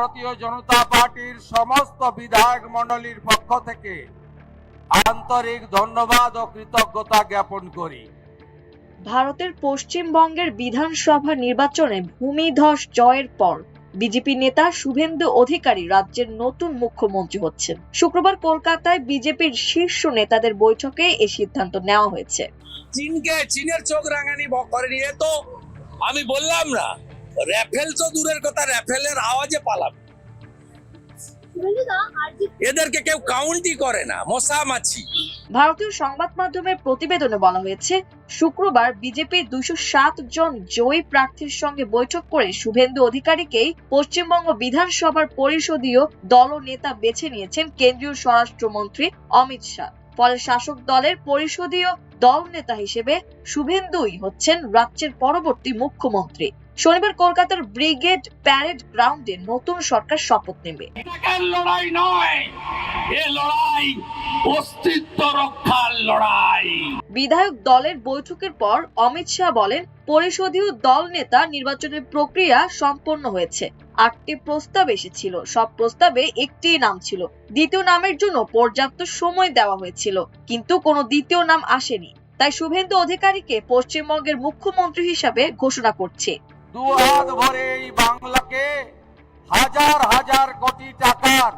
ভারতীয় জনতা পার্টির সমস্ত বিধায়ক মণ্ডলীর পক্ষ থেকে আন্তরিক ধন্যবাদ ও কৃতজ্ঞতা জ্ঞাপন করি। ভারতের পশ্চিমবঙ্গের বিধানসভা নির্বাচনে ভূমিধস জয়ের পর বিজেপি নেতা শুভেন্দু অধিকারী রাজ্যের নতুন মুখ্যমন্ত্রী হচ্ছেন। শুক্রবার কলকাতায় বিজেপির শীর্ষ নেতাদের বৈঠকে এই সিদ্ধান্ত নেওয়া হয়েছে। চীনের চোখ রাঙানি করেনি, এ তো আমি বললাম না, রাফেল তো দূরের কথা, রাফেলের আওয়াজে পালাম। এদেরকে কেউ কাউন্টই করে না, মশা মাছি। ভারতীয় সংবাদ মাধ্যমের প্রতিবেদনে বলা হয়েছে, শুক্রবার বিজেপির 207 জন জয়ী প্রার্থীর সঙ্গে বৈঠক করে শুভেন্দু অধিকারীকেই পশ্চিমবঙ্গ বিধানসভার পরিষদীয় দলনেতা বেছে নিয়েছেন কেন্দ্রীয় স্বরাষ্ট্রমন্ত্রী অমিত শাহ। ফলে শাসক দলের পরিষদীয় দলনেতা হিসেবে শুভেন্দুই হচ্ছেন রাজ্যের পরবর্তী মুখ্যমন্ত্রী। শনিবার কলকাতার ব্রিগেড প্যারেড গ্রাউন্ডে নতুন সরকার শপথ নেবে। লড়াই নয়, এ লড়াই অস্তিত্ব রক্ষার লড়াই। বিধায়ক দলের বৈঠকের পর অমিত শাহ বলেন, পরিষদীয় দল নেতা নির্বাচনের প্রক্রিয়া সম্পন্ন হয়েছে। 8টি প্রস্তাব এসেছিল, সব প্রস্তাবে একটি নাম ছিল। দ্বিতীয় নামের জন্য পর্যাপ্ত সময় দেওয়া হয়েছিল, কিন্তু কোনো দ্বিতীয় নাম আসেনি। তাই শুভেন্দু অধিকারীকে পশ্চিমবঙ্গের মুখ্যমন্ত্রী হিসাবে ঘোষণা করছে। দুহাত ভরে এই বাংলাকে হাজার হাজার কোটি টাকার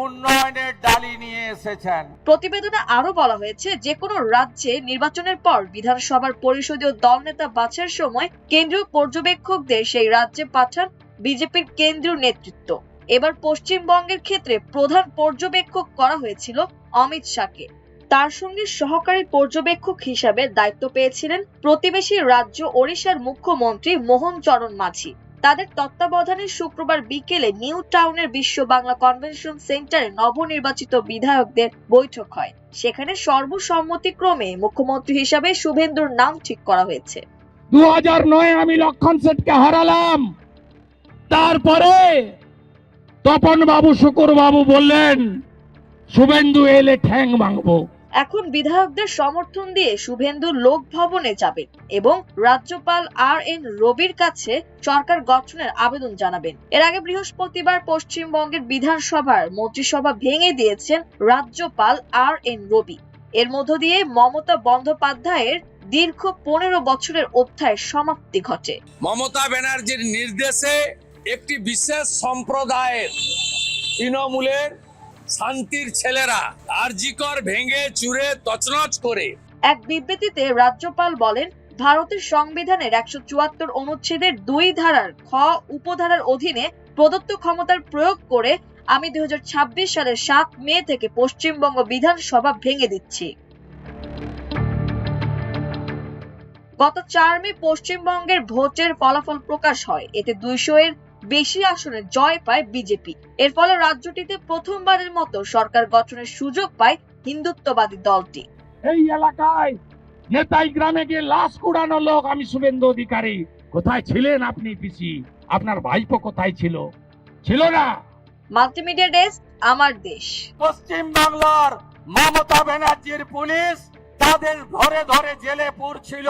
উন্নয়নের ডালি নিয়ে এসেছেন। প্রতিবেদনে আরো বলা হয়েছে, যে কোনো রাজ্যে নির্বাচনের পর বিধানসভার পরিষদীয় দলনেতা বাছাইয়ের সময় কেন্দ্রীয় পর্যবেক্ষকদের সেই রাজ্যে পাঠান বিজেপির কেন্দ্রীয় নেতৃত্ব। এবার পশ্চিমবঙ্গের ক্ষেত্রে প্রধান পর্যবেক্ষক করা হয়েছিল অমিত শাহকে। তার সঙ্গে সহকারী পর্যবেক্ষক হিসাবে দায়িত্ব পেয়েছিলেন প্রতিবেশী রাজ্য ওড়িশার মুখ্যমন্ত্রী মোহন চরণ মাঝি। তাদের তত্ত্বাবধানে শুক্রবার বিকেলে নিউ টাউনের বিশ্ব বাংলা কনভেনশন সেন্টারে নবনির্বাচিত বিধায়কদের বৈঠক হয়। সেখানে সর্বসম্মতিক্রমে মুখ্যমন্ত্রী হিসাবে শুভেন্দুর নাম ঠিক করা হয়েছে। 2009 আমি লক্ষণ সেটকে হারালাম, তারপরে তপন বাবু শুকুর বাবু বললেন শুভেন্দু এলে ঠ্যাং ভাঙবো। এখন বিধায়কদের সমর্থন দিয়ে শুভেন্দু লোক ভবনে যাবেন এবং রাজ্যপাল RN রবির কাছে সরকার গঠনের আবেদন জানাবেন। এর আগে বৃহস্পতিবার পশ্চিমবঙ্গের বিধানসভার মন্ত্রিসভা ভেঙে দিয়েছেন রাজ্যপাল RN রবি। এর মধ্য দিয়ে মমতা বন্দ্যোপাধ্যায়ের দীর্ঘ 15 বছরের অধ্যায়ের সমাপ্তি ঘটে। মমতা ব্যানার্জির নির্দেশে একটি বিশেষ সম্প্রদায়ের তৃণমূলের শান্তির ছেলেরা আরজিকর ভেঙে চুরে তছনছ করে। এক বিবৃতিতে রাজ্যপাল বলেন, ভারতের সংবিধানের 174 অনুচ্ছেদের 2 ধারার খ উপধারার অধীনে প্রদত্ত ক্ষমতার প্রয়োগ করে আমি 2026 সালের 7 মে থেকে পশ্চিমবঙ্গ বিধানসভা ভেঙে দিচ্ছি। গত 4 মে পশ্চিমবঙ্গের ভোটের ফলাফল প্রকাশ হয়। এতে 200 এর বেশি আসনে জয় পায় বিজেপি। এর ফলে রাজ্যটিতে প্রথমবারের মতো সরকার গঠনের সুযোগ পায় হিন্দুত্ববাদী দলটি। এই এলাকায় নেতাই গ্রামে গিয়ে লাশ কুড়ানো লোক আমি শুভেন্দু অধিকারী। কোথায় ছিলেন আপনি পিসি? আপনার ভাইপো কোথায় ছিল? ছিল না। মাল্টিমিডিয়া ডেস্ক, আমার দেশ। পশ্চিম বাংলার মমতা ব্যানার্জির পুলিশ তাদের ধরে ধরে জেলে পুরছিল।